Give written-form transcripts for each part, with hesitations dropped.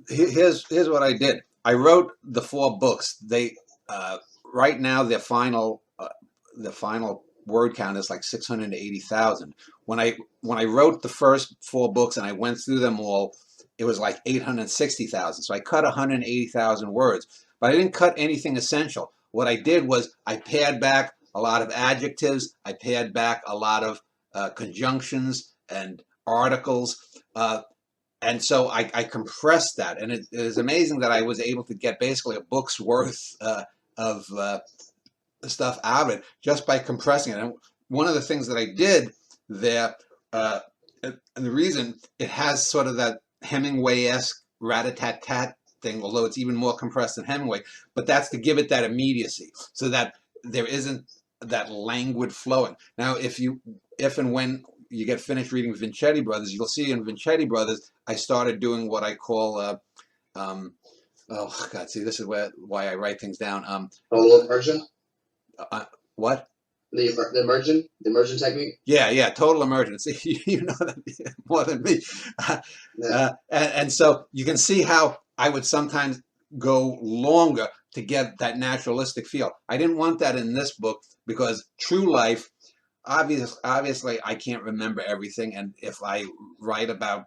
Here's what I did. I wrote the 4 books. They right now the final word count is like 680,000. When I wrote the first 4 books and I went through them all, it was like 860,000. So I cut 180,000 words, but I didn't cut anything essential. What I did was I pared back a lot of adjectives. I pared back a lot of conjunctions and articles. And so I compressed that, and it is amazing that I was able to get basically a book's worth of stuff out of it just by compressing it. And one of the things that I did there, and the reason it has sort of that Hemingway-esque rat-a-tat-tat thing, although it's even more compressed than Hemingway, but that's to give it that immediacy, so that there isn't that languid flowing. Now, if and when you get finished reading Vincetti Brothers, you'll see in Vincetti Brothers, I started doing what I call, oh God, see, this is why I write things down. A little immersion. What? The immersion technique. Yeah, total immersion. See, you know that more than me. And so you can see how I would sometimes go longer to get that naturalistic feel. I didn't want that in this book because true life, obviously I can't remember everything, and if I write about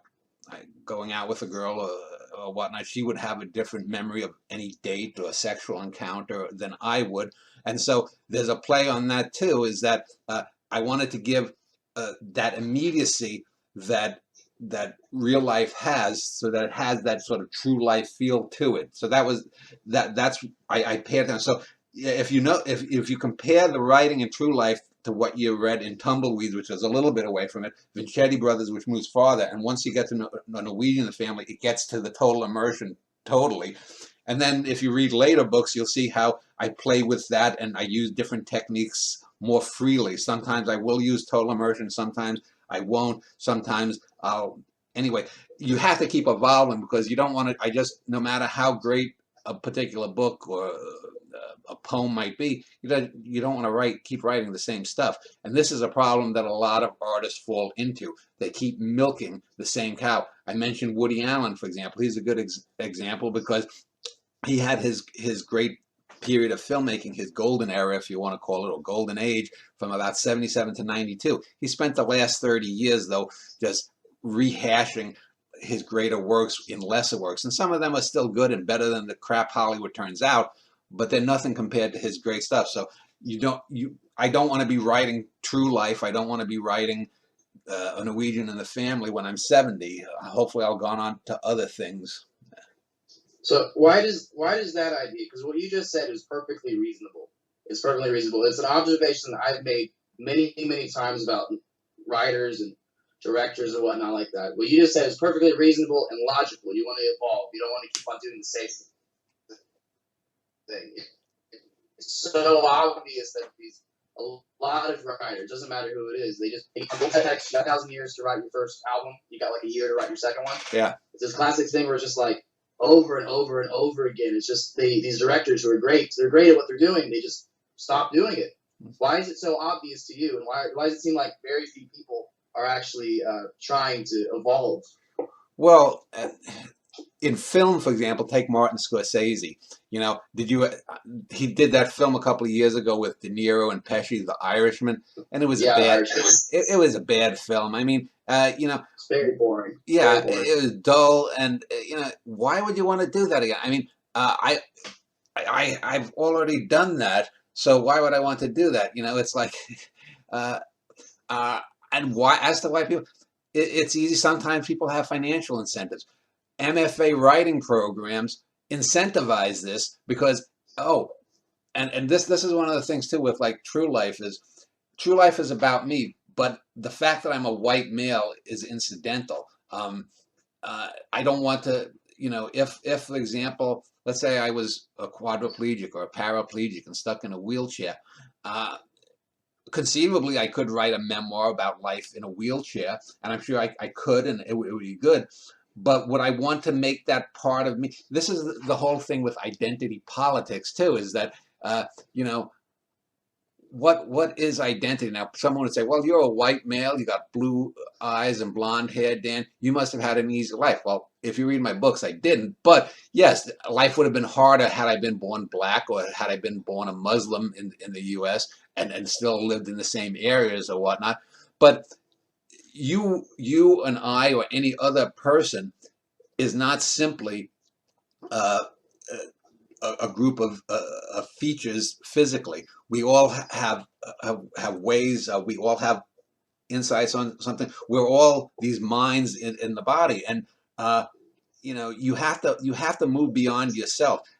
going out with a girl or whatnot, she would have a different memory of any date or sexual encounter than I would. And so there's a play on that too, is that I wanted to give that immediacy that real life has, so that it has that sort of true life feel to it. So that's I pared down. So if you compare the writing in True Life to what you read in Tumbleweeds, which is a little bit away from it, Vincetti Brothers, which moves farther, and once you get to the Norwegian family, it gets to the total immersion totally. And then if you read later books, you'll see how I play with that and I use different techniques more freely. Sometimes I will use total immersion, sometimes I won't, sometimes I'll. Anyway, you have to keep evolving because you don't want to, no matter how great a particular book or a poem might be, you don't want to keep writing the same stuff. And this is a problem that a lot of artists fall into. They keep milking the same cow. I mentioned Woody Allen, for example. He's a good example because he had his great period of filmmaking, his golden era, if you want to call it, or golden age, from about 77 to 92. He spent the last 30 years, though, just rehashing his greater works in lesser works. And some of them are still good and better than the crap Hollywood turns out, but they're nothing compared to his great stuff. So I don't want to be writing True Life. I don't want to be writing a Norwegian in the Family when I'm 70. Hopefully I'll go on to other things. So why does that idea? Because what you just said is perfectly reasonable. It's perfectly reasonable. It's an observation that I've made many, many times about writers and directors and whatnot like that. What you just said is perfectly reasonable and logical. You want to evolve. You don't want to keep on doing the same thing. It's so obvious that a lot of writers, doesn't matter who it is, they just take 1,000 years to write your first album. You got like a year to write your second one. Yeah. It's this classic thing where it's just like over and over and over again. It's just these directors who are great. They're great at what they're doing. They just stop doing it. Why is it so obvious to you? And why does it seem like very few people are actually trying to evolve? Well, in film, for example, take Martin Scorsese. He did that film a couple of years ago with De Niro and Pesci, The Irishman, and it was it was a bad film. I mean, it's very boring. Yeah, very boring. It was dull, and why would you want to do that again? I mean, I've already done that, so why would I want to do that? It's like, and why? As to why people, it's easy. Sometimes people have financial incentives. MFA writing programs incentivize this because and this is one of the things too with like True Life is about me, but the fact that I'm a white male is incidental. I don't want to, if for example, let's say I was a quadriplegic or a paraplegic and stuck in a wheelchair, conceivably I could write a memoir about life in a wheelchair, and I'm sure I could, and it would be good. But would I want to make that part of me? This is the whole thing with identity politics too, is that, what is identity? Now, someone would say, "Well, you're a white male. You got blue eyes and blonde hair, Dan. You must have had an easy life." Well, if you read my books, I didn't. But yes, life would have been harder had I been born black or had I been born a Muslim in the U.S. And still lived in the same areas or whatnot. But you and I or any other person is not simply uh, a group of features physically. We all have ways. We all have insights on something. We're all these minds in the body, and you know you have to move beyond yourself.